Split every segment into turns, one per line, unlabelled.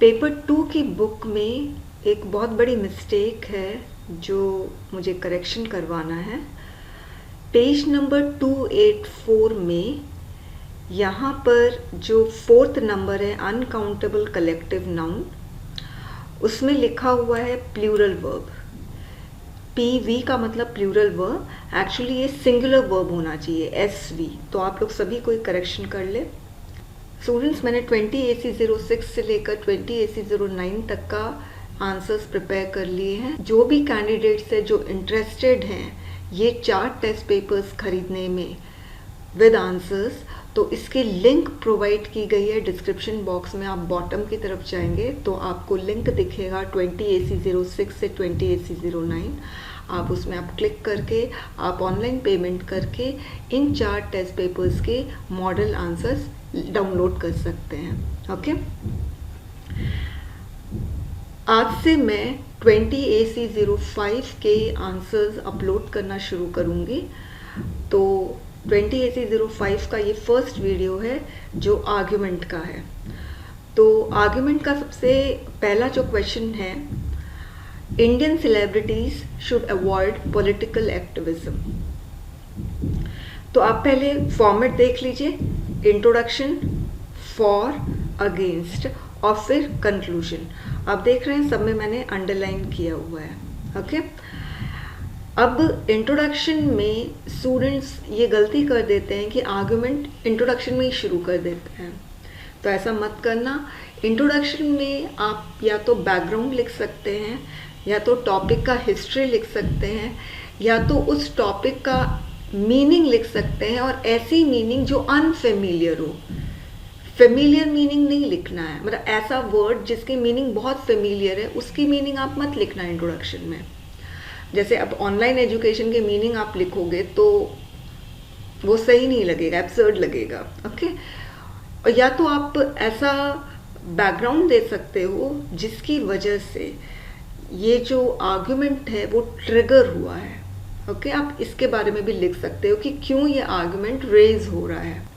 Paper 2 की book में एक बहुत बड़ी मिस्टेक है जो मुझे करेक्शन करवाना है। पेज नंबर 284 में यहाँ पर जो 4th नंबर है अनकाउंटेबल कलेक्टिव नाउन, उसमें लिखा हुआ है प्लूरल वर्ब। PV का मतलब प्लूरल वर्ब, एक्चुअली ये सिंगुलर वर्ब होना चाहिए SV। तो आप लोग सभी कोई करेक्शन कर ले। स्टूडेंट्स, मैंने 20AC06 से लेकर 20AC09 तक का आंसर्स प्रिपेयर कर लिए हैं। जो भी कैंडिडेट्स हैं जो इंटरेस्टेड हैं ये 4 टेस्ट पेपर्स खरीदने में विद आंसर्स, तो इसकी लिंक प्रोवाइड की गई है डिस्क्रिप्शन बॉक्स में। आप बॉटम की तरफ जाएंगे तो आपको लिंक दिखेगा 20AC06 से 20AC09। आप उसमें आप क्लिक करके आप ऑनलाइन पेमेंट करके इन 4 टेस्ट पेपर्स के मॉडल आंसर्स डाउनलोड कर सकते हैं। ओके, आज से मैं 20AC05 के आंसर्स अपलोड करना शुरू करूँगी। तो 20AC05 का ये फर्स्ट वीडियो है जो आर्ग्यूमेंट का है। तो आर्ग्यूमेंट का सबसे पहला जो क्वेश्चन है, Indian celebrities should avoid political activism. तो आप पहले फॉर्मेट देख लीजिए, इंट्रोडक्शन, फॉर, अगेंस्ट और फिर कंक्लूजन। आप देख रहे हैं सब में मैंने अंडरलाइन किया हुआ है। ओके, अब इंट्रोडक्शन में स्टूडेंट्स ये गलती कर देते हैं कि आर्गुमेंट इंट्रोडक्शन में ही शुरू कर देते हैं। तो ऐसा मत करना। इंट्रोडक्शन में आप या तो बैकग्राउंड लिख सकते हैं, या तो टॉपिक का हिस्ट्री लिख सकते हैं, या तो उस टॉपिक का मीनिंग लिख सकते हैं, और ऐसी मीनिंग जो अनफेमिलियर हो। फेमिलियर मीनिंग नहीं लिखना है, मतलब ऐसा वर्ड जिसकी मीनिंग बहुत फेमिलियर है उसकी मीनिंग आप मत लिखना इंट्रोडक्शन में। जैसे अब ऑनलाइन एजुकेशन के मीनिंग आप लिखोगे तो वो सही नहीं लगेगा, एब्सर्ड लगेगा। ओके, और या तो आप ऐसा बैकग्राउंड दे सकते हो जिसकी वजह से ये जो आर्गुमेंट है वो ट्रिगर हुआ है। ओके, आप इसके बारे में भी लिख सकते हो कि क्यों ये आर्गुमेंट रेज हो रहा है।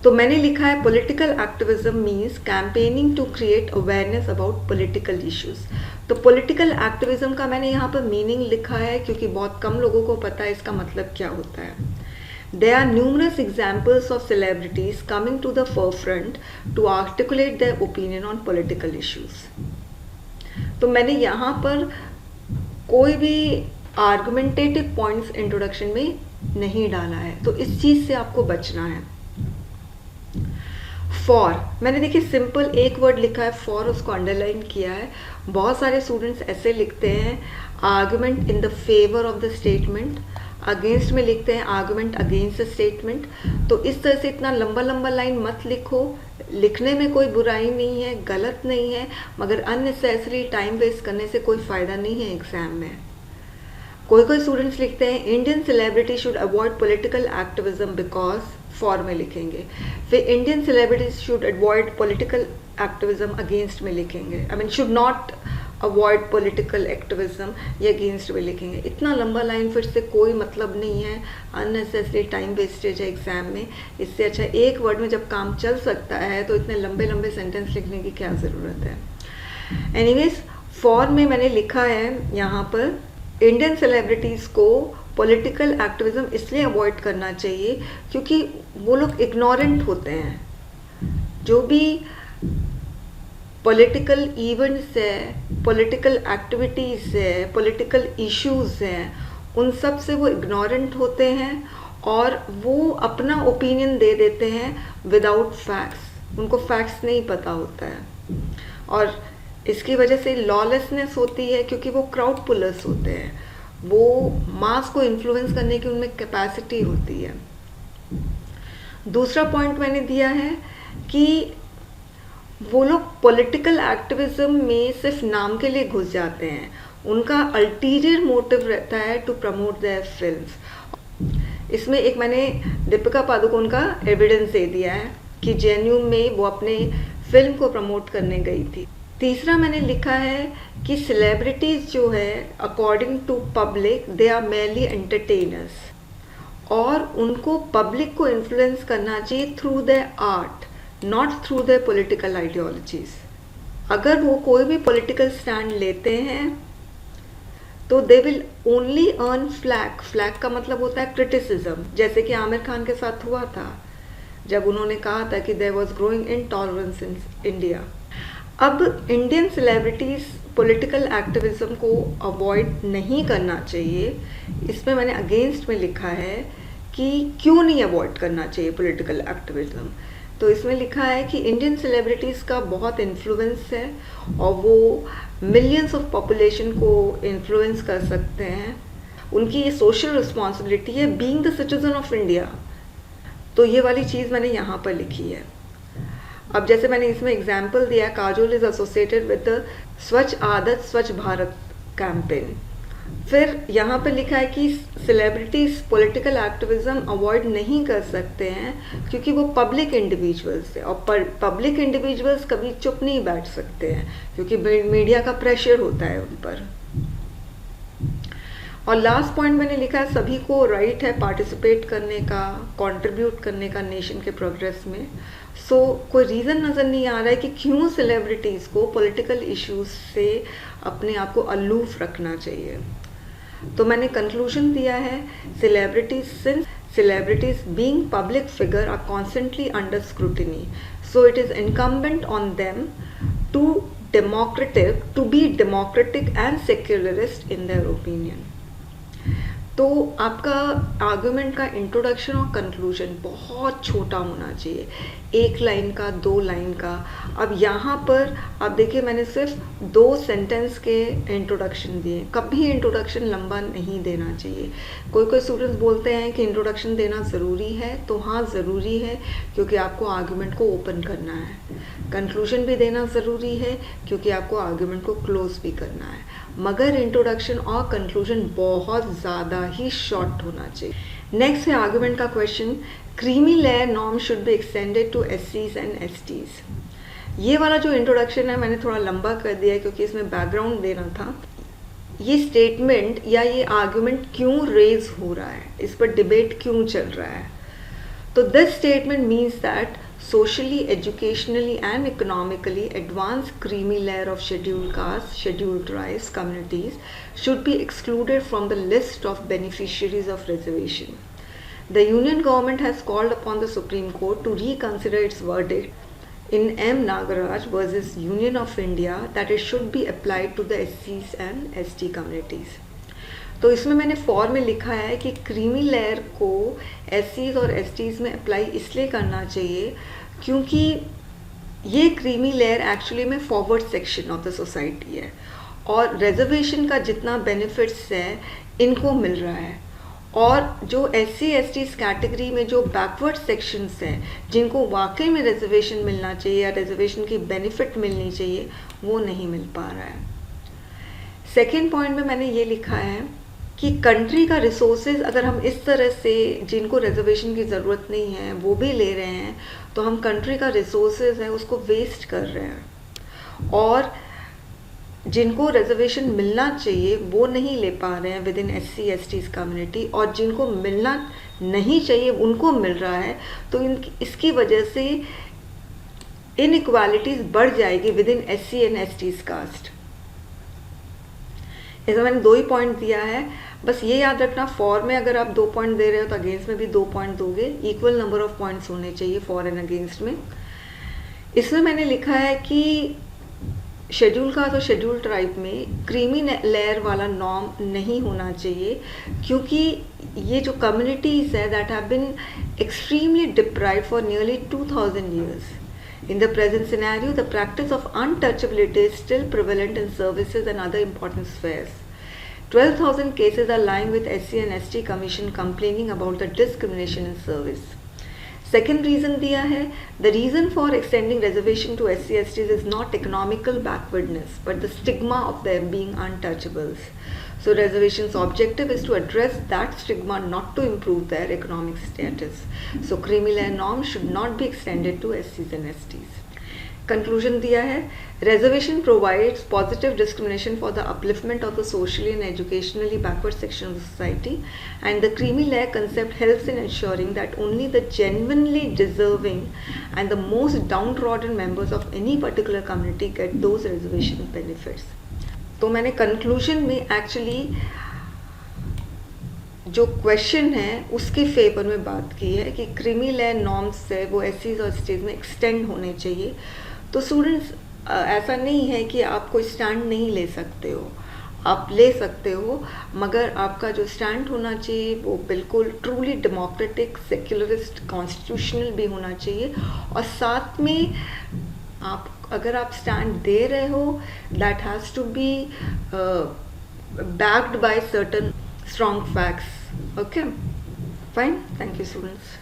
तो मैंने लिखा है political activism means campaigning to create awareness about political issues. तो पॉलिटिकल एक्टिविज्म का मैंने यहाँ पर मीनिंग लिखा है क्योंकि बहुत कम लोगों को पता है इसका मतलब क्या होता है। There are numerous examples of celebrities coming to the forefront to articulate their opinion on political issues. तो मैंने यहाँ पर कोई भी आर्गुमेंटेटिव पॉइंट्स इंट्रोडक्शन में नहीं डाला है, तो इस चीज से आपको बचना है। फॉर, मैंने देखिए सिंपल एक वर्ड लिखा है फॉर, उसको अंडरलाइन किया है। बहुत सारे स्टूडेंट्स ऐसे लिखते हैं argument in the favour of the statement, against में लिखते हैं आर्गुमेंट अगेंस्ट द स्टेटमेंट। तो इस तरह से इतना लंबा लंबा लाइन मत लिखो। लिखने में कोई बुराई नहीं है, गलत नहीं है, मगर अननेसेसरी टाइम वेस्ट करने से कोई फायदा नहीं है एग्जाम में। कोई कोई स्टूडेंट्स लिखते हैं Indian celebrity should avoid political activism because, for में लिखेंगे। फिर Indian celebrities should avoid political activism, against में लिखेंगे। I mean should not avoid political activism, ये अगेंस्ट में लिखेंगे। इतना लंबा लाइन फिर से कोई मतलब नहीं है, अननेसेसरी टाइम वेस्टेज है एग्जाम में। इससे अच्छा एक वर्ड में जब काम चल सकता है तो इतने लंबे लंबे सेंटेंस लिखने की क्या ज़रूरत है। एनीवेज, फॉर में मैंने लिखा है यहाँ पर इंडियन सेलिब्रिटीज़ को पॉलिटिकल एक्टिविज्म इसलिए अवॉइड करना चाहिए क्योंकि वो लोग इग्नोरेंट होते हैं। जो भी पॉलिटिकल इवेंट्स है, पॉलिटिकल एक्टिविटीज़ है, पॉलिटिकल इश्यूज हैं, उन सब से वो इग्नोरेंट होते हैं और वो अपना ओपिनियन दे देते हैं विदाउट फैक्ट्स। उनको फैक्ट्स नहीं पता होता है और इसकी वजह से लॉलेसनेस होती है क्योंकि वो क्राउड पुलर्स होते हैं। वो मास को इन्फ्लुएंस करने की उनमें कैपेसिटी होती है। दूसरा पॉइंट मैंने दिया है कि वो लोग पॉलिटिकल एक्टिविज्म में सिर्फ नाम के लिए घुस जाते हैं। उनका अल्टीरियर मोटिव रहता है टू प्रमोट देयर फिल्म्स। इसमें एक मैंने दीपिका पादुकोण का एविडेंस दे दिया है कि जेएनयू में वो अपने फिल्म को प्रमोट करने गई थी। तीसरा मैंने लिखा है कि सेलिब्रिटीज जो है according to public they are merely entertainers, और उनको पब्लिक को इन्फ्लुएंस करना चाहिए through their art, not through their political ideologies. अगर वो कोई भी पॉलिटिकल स्टैंड लेते हैं तो they will only earn flak. Flak का मतलब होता है क्रिटिसिज्म, जैसे कि आमिर खान के साथ हुआ था जब उन्होंने कहा था कि there was growing intolerance in India. अब इंडियन सेलिब्रिटीज पॉलिटिकल एक्टिविज्म को अवॉइड नहीं करना चाहिए। इसमें मैंने अगेंस्ट में लिखा है कि क्यों नहीं अवॉइड करना चाहिए पॉलिटिकल एक्टिविज्म। तो इसमें लिखा है कि इंडियन सेलिब्रिटीज़ का बहुत इन्फ्लुएंस है और वो मिलियंस ऑफ पॉपुलेशन को इन्फ्लुएंस कर सकते हैं। उनकी ये सोशल रिस्पॉन्सिबिलिटी है being the citizen of India. तो ये वाली चीज़ मैंने यहाँ पर लिखी है। अब जैसे मैंने इसमें एग्जाम्पल दिया, Kajol is associated with the स्वच्छ आदत स्वच्छ भारत कैंपेन। फिर यहाँ पे लिखा है कि सेलिब्रिटीज पॉलिटिकल एक्टिविज्म अवॉइड नहीं कर सकते हैं क्योंकि वो पब्लिक इंडिविजुअल्स है, और पब्लिक इंडिविजुअल्स कभी चुप नहीं बैठ सकते हैं क्योंकि मीडिया का प्रेशर होता है उन पर। और लास्ट पॉइंट मैंने लिखा है सभी को राइट है पार्टिसिपेट करने का, कंट्रीब्यूट करने का नेशन के प्रोग्रेस में। सो कोई रीज़न नज़र नहीं आ रहा है कि क्यों सेलिब्रिटीज़ को पॉलिटिकल इश्यूज से अपने आप को अलूफ रखना चाहिए। तो मैंने कंक्लूजन दिया है, celebrities being public figure are constantly under scrutiny, so it is incumbent on them to be democratic and secularist in their opinion। तो आपका आर्गुमेंट का इंट्रोडक्शन और कंक्लूजन बहुत छोटा होना चाहिए, 1 लाइन का, 2 लाइन का। अब यहाँ पर आप देखिए मैंने सिर्फ 2 सेंटेंस के इंट्रोडक्शन दिए। कभी इंट्रोडक्शन लंबा नहीं देना चाहिए। कोई स्टूडेंट्स बोलते हैं कि इंट्रोडक्शन देना ज़रूरी है, तो हाँ ज़रूरी है क्योंकि आपको आर्गुमेंट को ओपन करना है। कंक्लूजन भी देना ज़रूरी है क्योंकि आपको आर्गुमेंट को क्लोज भी करना है, मगर इंट्रोडक्शन और कंक्लूजन बहुत ज़्यादा ही शॉर्ट होना चाहिए। नेक्स्ट है आर्गुमेंट का question, creamy layer norm should be extended to SCs and STs। ये वाला जो इंट्रोडक्शन है मैंने थोड़ा लंबा कर दिया है क्योंकि इसमें बैकग्राउंड देना था। ये स्टेटमेंट या ये आर्गुमेंट क्यों रेज हो रहा है, इस पर डिबेट क्यों चल रहा है। तो this statement means that socially, educationally and economically advanced creamy layer of scheduled caste, scheduled tribes communities should be excluded from the list of beneficiaries of reservation. The Union government has called upon the Supreme Court to reconsider its verdict in M. Nagaraj versus Union of India that it should be applied to the SCs and ST communities. तो इसमें मैंने for में लिखा है कि creamy layer को SCs और STs में अप्लाई इसलिए करना चाहिए क्योंकि ये क्रीमी लेयर एक्चुअली में forward section of the society है और रिजर्वेशन का जितना बेनिफिट्स है इनको मिल रहा है, और जो SC STs कैटेगरी में जो बैकवर्ड सेक्शंस हैं जिनको वाकई में रिजर्वेशन मिलना चाहिए या रिजर्वेशन की बेनिफिट मिलनी चाहिए वो नहीं मिल पा रहा है। सेकेंड पॉइंट में मैंने ये लिखा है कि कंट्री का रिसोर्सेज अगर हम इस तरह से जिनको रिजर्वेशन की ज़रूरत नहीं है वो भी ले रहे हैं तो हम कंट्री का रिसोर्सेज है उसको वेस्ट कर रहे हैं, और जिनको रिजर्वेशन मिलना चाहिए वो नहीं ले पा रहे हैं with in SC STs community, और जिनको मिलना नहीं चाहिए उनको मिल रहा है। तो इसकी वजह से इनइक्वालिटीज़ बढ़ जाएगी within SC and STs caste. इसमें मैंने 2 ही पॉइंट दिया है, बस ये याद रखना फॉर में अगर आप 2 पॉइंट दे रहे हो तो अगेंस्ट में भी 2 पॉइंट दोगे, इक्वल नंबर ऑफ पॉइंट्स होने चाहिए फॉर एंड अगेंस्ट में। इसमें मैंने लिखा है कि शेड्यूल कास्ट और शेड्यूल ट्राइब में क्रीमी लेयर वाला नॉर्म नहीं होना चाहिए क्योंकि ये जो कम्युनिटीज़ है that have been extremely deprived for nearly 2000 years. In the present scenario, the practice of untouchability is still prevalent in services and other important spheres. 12,000 cases are lying with SC and ST Commission complaining about the discrimination in service. Second reason दिया है, the reason for extending reservation to SC STs is not economical backwardness but the stigma of them being untouchables. So reservation's objective is to address that stigma, not to improve their economic status. So creamy layer norm should not be extended to SCs and STs. Conclusion दिया है, reservation provides positive discrimination for the upliftment of the socially and educationally backward section of the society, and the creamy layer concept helps in ensuring that only the genuinely deserving and the most downtrodden members of any particular community get those reservation benefits. तो मैंने conclusion में actually जो question है उसके favour में बात की है कि क्रीमी लेयर नॉर्म्स है वो एस और स्टेज में एक्सटेंड होने चाहिए। तो स्टूडेंट्स ऐसा नहीं है कि आप कोई स्टैंड नहीं ले सकते हो, आप ले सकते हो, मगर आपका जो स्टैंड होना चाहिए वो बिल्कुल ट्रूली डेमोक्रेटिक, सेक्युलरिस्ट, कॉन्स्टिट्यूशनल भी होना चाहिए। और साथ में अगर आप स्टैंड दे रहे हो, that has to be backed by certain strong facts. Okay, fine. Thank you, students.